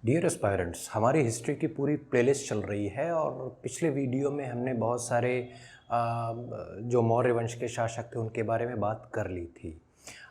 Dear aspirants, हमारी history की पूरी प्लेलिस्ट चल रही है और पिछले वीडियो में हमने बहुत सारे जो मौर्य वंश के शासक थे उनके बारे में बात कर ली थी।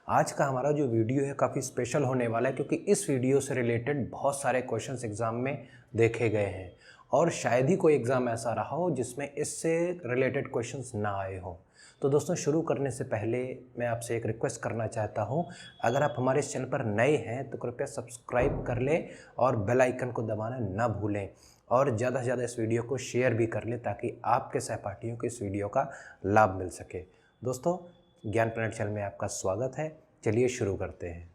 आज का हमारा जो वीडियो है काफ़ी स्पेशल होने वाला है क्योंकि इस वीडियो से रिलेटेड बहुत सारे क्वेश्चंस एग्ज़ाम में देखे गए हैं और शायद ही कोई एग्ज़ाम ऐसा रहा हो जिसमें इससे रिलेटेड क्वेश्चंस ना आए हों। तो दोस्तों, शुरू करने से पहले मैं आपसे एक रिक्वेस्ट करना चाहता हूं, अगर आप हमारे इस चैनल पर नए हैं तो कृपया सब्सक्राइब कर लें और बेल आइकन को दबाना ना भूलें और ज़्यादा से ज़्यादा इस वीडियो को शेयर भी कर लें ताकि आपके सहपाठियों को इस वीडियो का लाभ मिल सके। दोस्तों, ज्ञान प्लैनेट चैनल में आपका स्वागत है। चलिए शुरू करते हैं।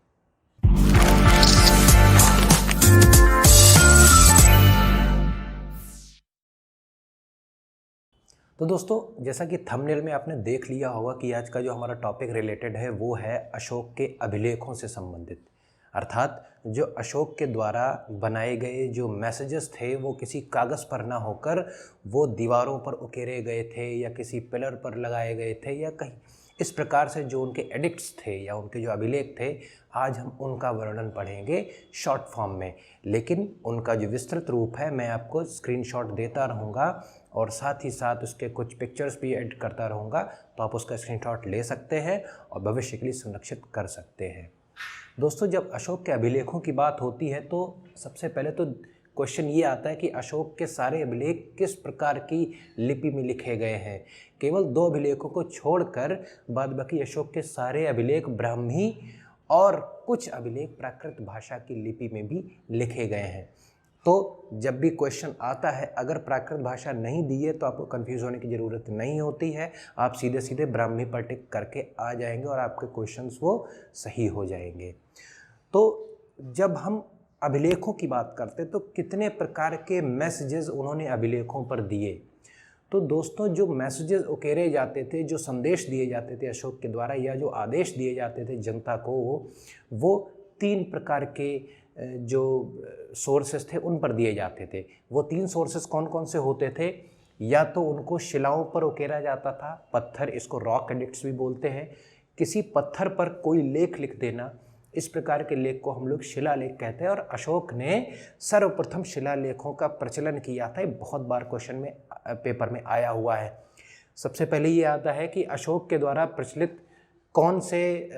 तो दोस्तों, जैसा कि थंबनेल में आपने देख लिया होगा कि आज का जो हमारा टॉपिक रिलेटेड है वो है अशोक के अभिलेखों से संबंधित। अर्थात जो अशोक के द्वारा बनाए गए जो मैसेजेस थे वो किसी कागज़ पर ना होकर वो दीवारों पर उकेरे गए थे या किसी पिलर पर लगाए गए थे या कहीं इस प्रकार से जो उनके एडिक्ट्स थे या उनके जो अभिलेख थे, आज हम उनका वर्णन पढ़ेंगे शॉर्ट फॉर्म में। लेकिन उनका जो विस्तृत रूप है मैं आपको स्क्रीनशॉट देता रहूँगा और साथ ही साथ उसके कुछ पिक्चर्स भी ऐड करता रहूँगा, तो आप उसका स्क्रीनशॉट ले सकते हैं और भविष्य के लिए संरक्षित कर सकते हैं। दोस्तों, जब अशोक के अभिलेखों की बात होती है तो सबसे पहले तो क्वेश्चन ये आता है कि अशोक के सारे अभिलेख किस प्रकार की लिपि में लिखे गए हैं। केवल 2 अभिलेखों को छोड़कर बाद बाकी अशोक के सारे अभिलेख ब्राह्मी और कुछ अभिलेख प्राकृत भाषा की लिपि में भी लिखे गए हैं। तो जब भी क्वेश्चन आता है, अगर प्राकृत भाषा नहीं दी है तो आपको कंफ्यूज होने की ज़रूरत नहीं होती है। आप सीधे सीधे ब्राह्मी पर टिक करके आ जाएंगे और आपके क्वेश्चंस वो सही हो जाएंगे। तो जब हम अभिलेखों की बात करते तो कितने प्रकार के मैसेजेस उन्होंने अभिलेखों पर दिए। तो दोस्तों, जो मैसेजेस उकेरे जाते थे, जो संदेश दिए जाते थे अशोक के द्वारा या जो आदेश दिए जाते थे जनता को, वो 3 प्रकार के जो सोर्सेस थे उन पर दिए जाते थे। वो 3 सोर्सेस कौन कौन से होते थे? या तो उनको शिलाओं पर उकेरा जाता था, पत्थर, इसको रॉक एडिक्ट्स भी बोलते हैं। किसी पत्थर पर कोई लेख लिख देना, इस प्रकार के लेख को हम लोग शिलालेख कहते हैं और अशोक ने सर्वप्रथम शिलालेखों का प्रचलन किया था। ये बहुत बार क्वेश्चन में पेपर में आया हुआ है। सबसे पहले ये आता है कि अशोक के द्वारा प्रचलित कौन से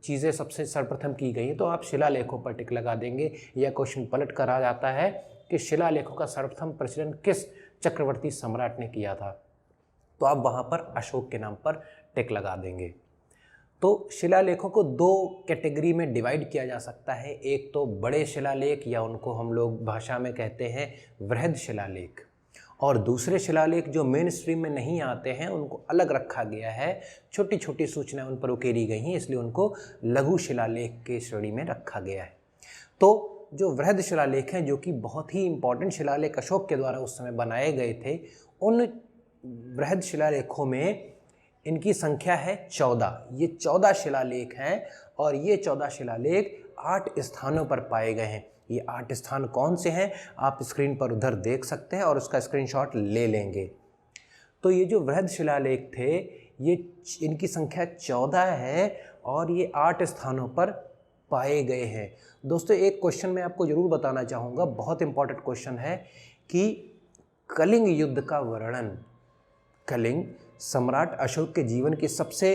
चीज़ें सबसे सर्वप्रथम की गई हैं, तो आप शिलालेखों पर टिक लगा देंगे। यह क्वेश्चन पलट कर आ जाता है कि शिलालेखों का सर्वप्रथम प्रचलन किस चक्रवर्ती सम्राट ने किया था, तो आप वहाँ पर अशोक के नाम पर टिक लगा देंगे। तो शिलालेखों को 2 कैटेगरी में डिवाइड किया जा सकता है। एक तो बड़े शिलालेख या उनको हम लोग भाषा में कहते हैं वृहद शिलालेख, और दूसरे शिलालेख जो मेन स्ट्रीम में नहीं आते हैं उनको अलग रखा गया है। छोटी छोटी सूचनाएं उन पर उकेरी गई हैं, इसलिए उनको लघु शिलालेख के श्रेणी में रखा गया है। तो जो वृहद शिलालेख हैं, जो कि बहुत ही इंपॉर्टेंट शिलालेख अशोक के द्वारा उस समय बनाए गए थे, उन वृहद शिलालेखों में इनकी संख्या है 14। ये 14 शिलालेख हैं और ये 14 शिलालेख 8 स्थानों पर पाए गए हैं। ये 8 स्थान कौन से हैं आप स्क्रीन पर उधर देख सकते हैं और उसका स्क्रीनशॉट ले लेंगे। तो ये जो वृहद शिलालेख थे, ये इनकी संख्या 14 है और ये 8 स्थानों पर पाए गए हैं। दोस्तों, एक क्वेश्चन मैं आपको जरूर बताना चाहूँगा, बहुत इंपॉर्टेंट क्वेश्चन है कि कलिंग युद्ध का वर्णन, कलिंग सम्राट अशोक के जीवन की सबसे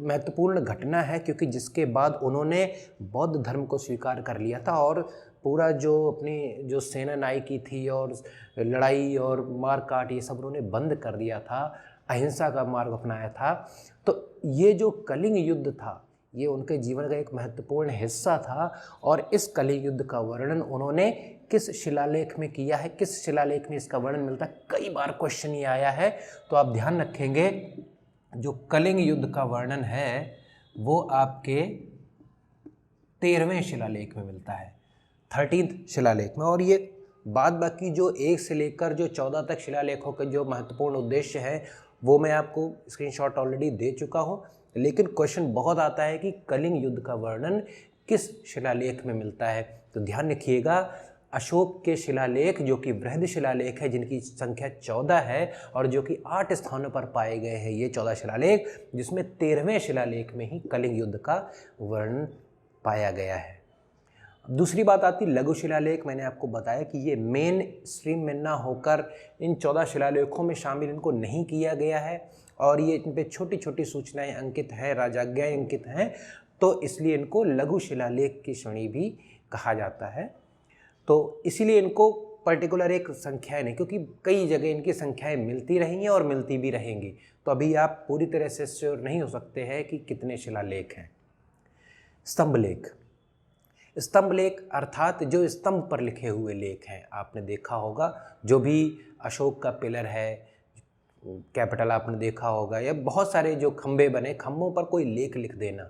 महत्वपूर्ण घटना है, क्योंकि जिसके बाद उन्होंने बौद्ध धर्म को स्वीकार कर लिया था और पूरा जो अपनी जो सेना नायकी थी और लड़ाई और मार काट ये सब उन्होंने बंद कर दिया था, अहिंसा का मार्ग अपनाया था। तो ये जो कलिंग युद्ध था ये उनके जीवन का एक महत्वपूर्ण हिस्सा था और इस कलिंग युद्ध का वर्णन उन्होंने किस शिलालेख में किया है, किस शिलालेख में इसका वर्णन मिलता है। कई बार क्वेश्चन ये आया है, तो आप ध्यान रखेंगे जो कलिंग युद्ध का वर्णन है वो आपके 13वें शिलालेख में मिलता है, 13th शिलालेख में। और ये बाद बाकी जो 1 से लेकर जो 14 तक शिलालेखों के जो महत्वपूर्ण उद्देश्य है वो मैं आपको स्क्रीनशॉट ऑलरेडी दे चुका हूँ। लेकिन क्वेश्चन बहुत आता है कि कलिंग युद्ध का वर्णन किस शिलालेख में मिलता है, तो ध्यान रखिएगा अशोक के शिलालेख जो कि वृहद शिलालेख है, जिनकी संख्या 14 है और जो कि 8 स्थानों पर पाए गए हैं, ये 14 शिलालेख, जिसमें 13वें शिलालेख में ही कलिंग युद्ध का वर्णन पाया गया है। दूसरी बात आती लघु शिलालेख। मैंने आपको बताया कि ये मेन स्ट्रीम में ना होकर इन 14 शिलालेखों में शामिल इनको नहीं किया गया है और ये इन पे छोटी छोटी सूचनाएं अंकित हैं, राजाज्ञाएं अंकित हैं, तो इसलिए इनको लघु शिलालेख की श्रेणी भी कहा जाता है। तो इसीलिए इनको पर्टिकुलर एक संख्याएं नहीं, क्योंकि कई जगह इनकी संख्याएं मिलती रही हैं और मिलती भी रहेंगी, तो अभी आप पूरी तरह से श्योर नहीं हो सकते हैं कि कितने शिलालेख हैं। स्तंभलेख। स्तंभलेख अर्थात जो स्तंभ पर लिखे हुए लेख हैं। आपने देखा होगा जो भी अशोक का पिलर है, कैपिटल आपने देखा होगा, या बहुत सारे जो खंबे बने, खंभों पर कोई लेख लिख देना,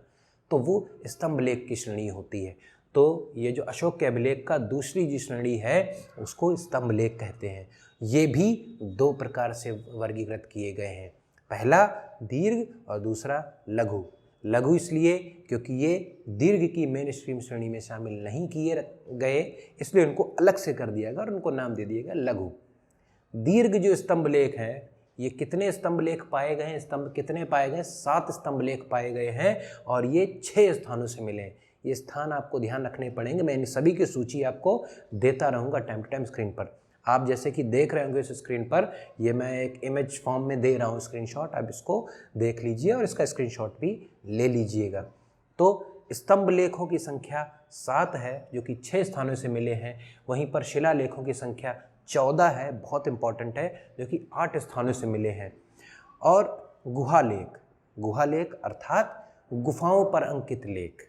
तो वो स्तंभलेख की श्रेणी होती है। तो ये जो अशोक के अभिलेख का दूसरी जो श्रेणी है उसको स्तंभलेख कहते हैं। ये भी 2 प्रकार से वर्गीकृत किए गए हैं, पहला दीर्घ और दूसरा लघु। लघु इसलिए क्योंकि ये दीर्घ की मेन स्ट्रीम श्रेणी में शामिल नहीं किए गए, इसलिए उनको अलग से कर दिया गया और उनको नाम दे दिया गया लघु। दीर्घ जो स्तंभलेख हैं, ये कितने स्तंभलेख पाए गए हैं? स्तंभ कितने पाए गए? 7 स्तंभलेख पाए गए हैं और ये 6 स्थानों से मिले हैं। ये स्थान आपको ध्यान रखने पड़ेंगे, मैं इन सभी की सूची आपको देता रहूँगा टाइम टू टाइम स्क्रीन पर। आप जैसे कि देख रहे होंगे इस स्क्रीन पर, ये मैं एक इमेज फॉर्म में दे रहा हूँ स्क्रीनशॉट, आप इसको देख लीजिए और इसका स्क्रीनशॉट भी ले लीजिएगा। तो स्तंभलेखों की संख्या 7 है जो कि 6 स्थानों से मिले हैं, वहीं पर शिलालेखों की संख्या 14 है, बहुत इंपॉर्टेंट है, जो कि 8 स्थानों से मिले हैं। और गुहालेख। गुहालेख अर्थात गुफाओं पर अंकित लेख।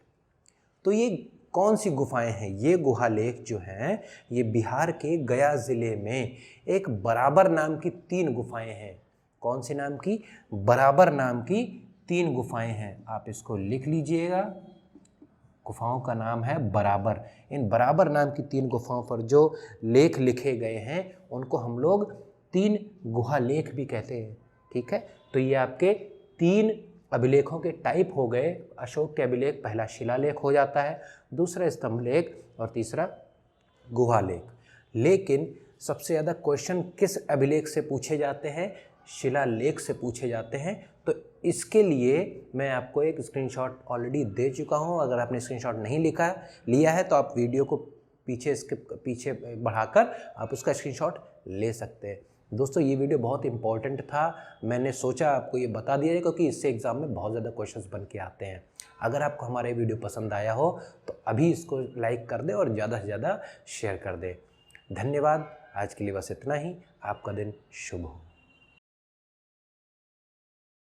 तो ये कौन सी गुफाएं हैं? ये गुहालेख जो हैं ये बिहार के गया ज़िले में एक बराबर नाम की 3 गुफाएं हैं। कौन सी नाम की? बराबर नाम की 3 गुफाएं हैं। आप इसको लिख लीजिएगा, गुफाओं का नाम है बराबर। इन बराबर नाम की 3 गुफाओं पर जो लेख लिखे गए हैं उनको हम लोग 3 गुहालेख भी कहते हैं। ठीक है, तो ये आपके 3 अभिलेखों के टाइप हो गए। अशोक के अभिलेख, पहला शिलालेख हो जाता है, दूसरा स्तंभलेख और तीसरा गुहालेख। लेकिन सबसे ज़्यादा क्वेश्चन किस अभिलेख से पूछे जाते हैं? शिलालेख से पूछे जाते हैं। तो इसके लिए मैं आपको एक स्क्रीनशॉट ऑलरेडी दे चुका हूं। अगर आपने स्क्रीनशॉट नहीं लिया है तो आप वीडियो को पीछे बढ़ाकर आप उसका स्क्रीनशॉट ले सकते हैं। दोस्तों ये वीडियो बहुत इंपॉर्टेंट था, मैंने सोचा आपको ये बता दिया है क्योंकि इससे एग्ज़ाम में बहुत ज़्यादा क्वेश्चंस बन के आते हैं। अगर आपको हमारा ये वीडियो पसंद आया हो तो अभी इसको लाइक कर दें और ज़्यादा से ज़्यादा शेयर कर दें। धन्यवाद। आज के लिए बस इतना ही। आपका दिन शुभ हो।